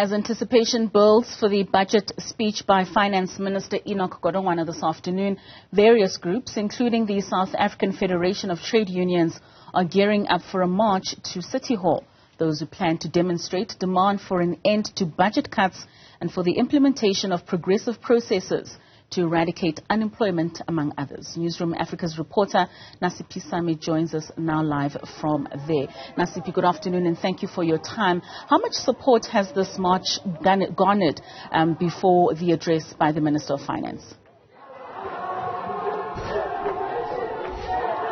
As anticipation builds for the budget speech by Finance Minister Enoch Godongwana this afternoon, various groups, including the South African Federation of Trade Unions, are gearing up for a march to City Hall. Those who plan to demonstrate demand for an end to budget cuts and for the implementation of progressive processes to eradicate unemployment, among others. Newzroom Africa's reporter Nasiphi Same joins us now live from there. Nasiphi, good afternoon and thank you for your time. How much support has this march garnered before the address by the Minister of Finance?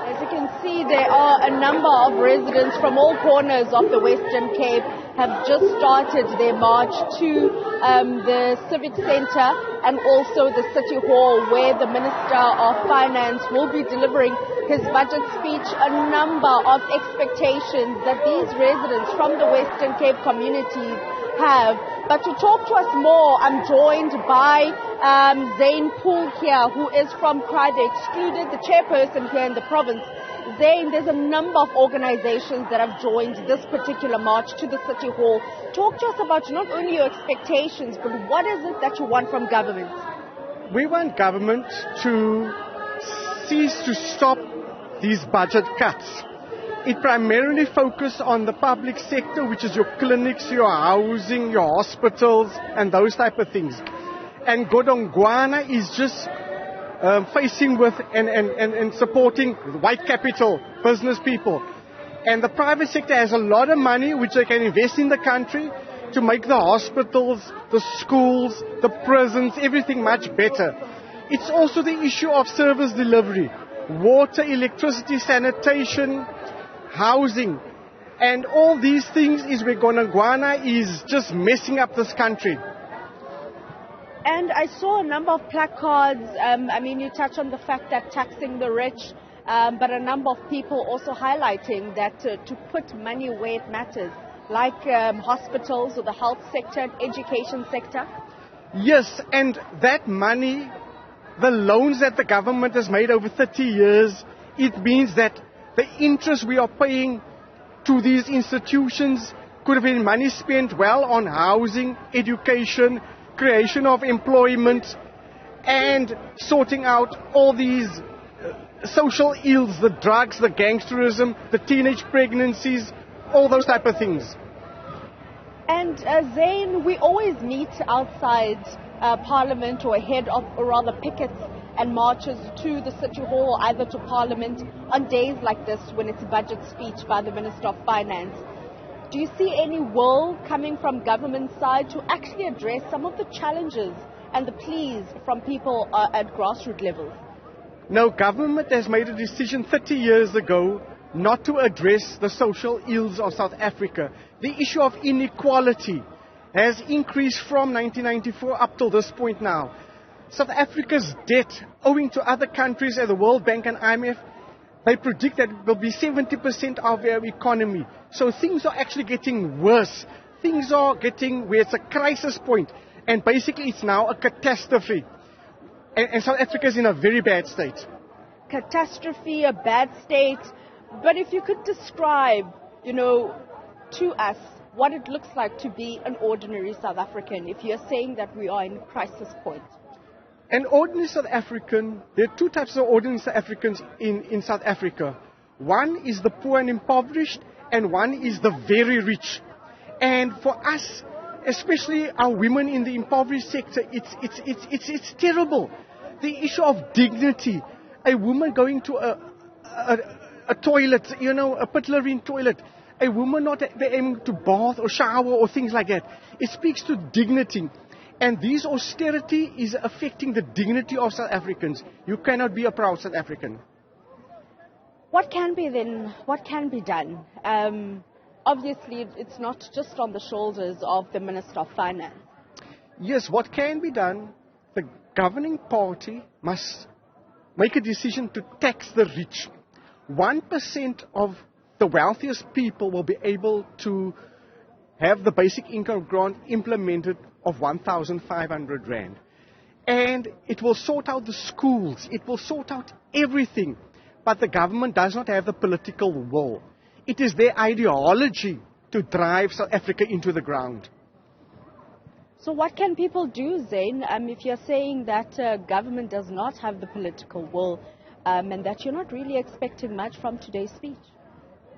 As you can see, there are a number of residents from all corners of the Western Cape have just started their march to the Civic Centre and also the City Hall, where the Minister of Finance will be delivering his budget speech. A number of expectations that these residents from the Western Cape communities have. But to talk to us more, I'm joined by Zane Poole here, who is from Pride Excluded, the chairperson here in the province. Zane, there's a number of organizations that have joined this particular march to the City Hall. Talk to us about not only your expectations, but what is it that you want from government? We want government to cease to stop these budget cuts. It primarily focuses on the public sector, which is your clinics, your housing, your hospitals, and those type of things. And Godongwana is just facing with and supporting white capital, business people. And the private sector has a lot of money which they can invest in the country to make the hospitals, the schools, the prisons, everything much better. It's also the issue of service delivery, water, electricity, sanitation, housing. And all these things is where Godongwana is just messing up this country. And I saw a number of placards. You touch on the fact that taxing the rich, but a number of people also highlighting that to put money where it matters, like hospitals or the health sector and education sector. Yes, and that money, the loans that the government has made over 30 years, it means that the interest we are paying to these institutions could have been money spent well on housing, education, creation of employment, and sorting out all these social ills, the drugs, the gangsterism, the teenage pregnancies, all those type of things. And Zane, we always meet outside Parliament or ahead of, or rather pickets and marches to the City Hall, either to Parliament on days like this when it's a budget speech by the Minister of Finance. Do you see any will coming from government side to actually address some of the challenges and the pleas from people at grassroots levels? No, government has made a decision 30 years ago not to address the social ills of South Africa. The issue of inequality has increased from 1994 up till this point now. South Africa's debt, owing to other countries at the World Bank and IMF, they predict that it will be 70% of our economy. So things are actually getting worse. Things are getting where it's a crisis point. And basically it's now a catastrophe. And South Africa is in a very bad state. Catastrophe, a bad state. But if you could describe, to us what it looks like to be an ordinary South African, if you're saying that we are in a crisis point. An ordinary South African, there are two types of ordinary South Africans in South Africa. One is the poor and impoverished, and one is the very rich. And for us, especially our women in the impoverished sector, it's terrible. The issue of dignity, a woman going to a toilet, a pit latrine toilet, a woman not able to bath or shower or things like that. It speaks to dignity. And this austerity is affecting the dignity of South Africans. You cannot be a proud South African. What can be done? Obviously, it's not just on the shoulders of the Minister of Finance. Yes, what can be done? The governing party must make a decision to tax the rich. 1% of the wealthiest people will be able to have the basic income grant implemented of 1,500 rand. And it will sort out the schools. It will sort out everything. But the government does not have the political will. It is their ideology to drive South Africa into the ground. So what can people do, Zain, if you're saying that government does not have the political will and that you're not really expecting much from today's speech?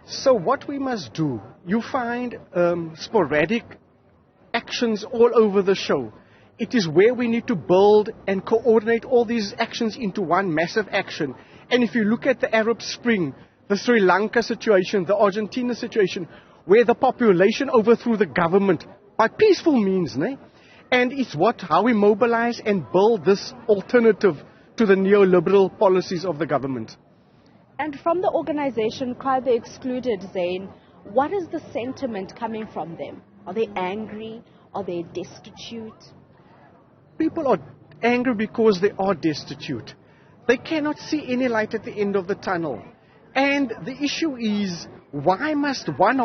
So what we must do, you find sporadic actions all over the show. It is where we need to build and coordinate all these actions into one massive action. And if you look at the Arab Spring, the Sri Lanka situation, the Argentina situation, where the population overthrew the government by peaceful means, né? And it's how we mobilize and build this alternative to the neoliberal policies of the government. And from the organization Cry the Excluded, Zain, what is the sentiment coming from them? Are they angry? Are they destitute? People are angry because they are destitute. They cannot see any light at the end of the tunnel. And the issue is, why must one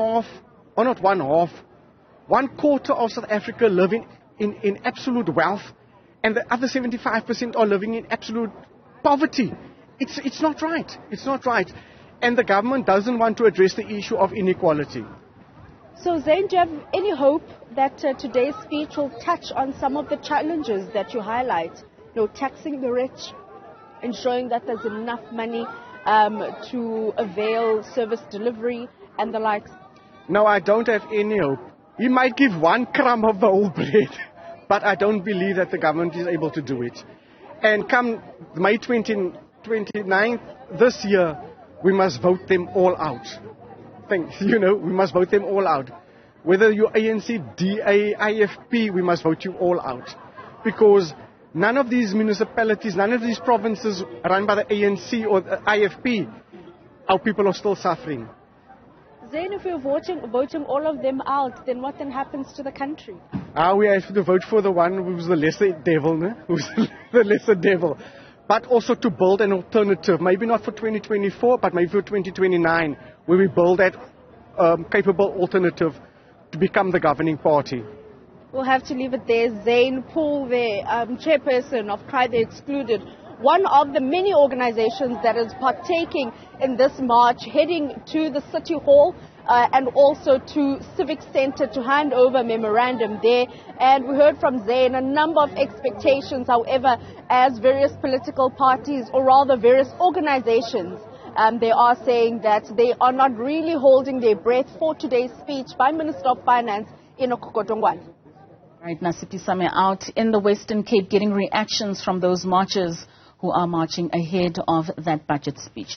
quarter of South Africa live in absolute wealth and the other 75% are living in absolute poverty? It's not right. It's not right. And the government doesn't want to address the issue of inequality. So, Zain, do you have any hope that today's speech will touch on some of the challenges that you highlight? Taxing the rich, ensuring that there's enough money to avail service delivery and the likes? No, I don't have any hope. He might give one crumb of the whole bread, but I don't believe that the government is able to do it. And come May 29th this year, we must vote them all out. We must vote them all out. Whether you're ANC, DA, IFP, we must vote you all out. Because none of these municipalities, none of these provinces run by the ANC or the IFP, our people are still suffering. Zain, if we're voting all of them out, then what then happens to the country? We have to vote for the one who's the lesser devil, ne? Who's the lesser devil. But also to build an alternative, maybe not for 2024, but maybe for 2029, where we build that capable alternative to become the governing party. We'll have to leave it there. Zain Poole, the chairperson of Cry the Excluded, one of the many organizations that is partaking in this march, heading to the City Hall and also to Civic Center to hand over a memorandum there. And we heard from Zain a number of expectations, however, as various political parties, or rather various organizations, they are saying that they are not really holding their breath for today's speech by Minister of Finance, Enoch Godongwana. Right, Nasiphi Same out in the Western Cape getting reactions from those marchers who are marching ahead of that budget speech.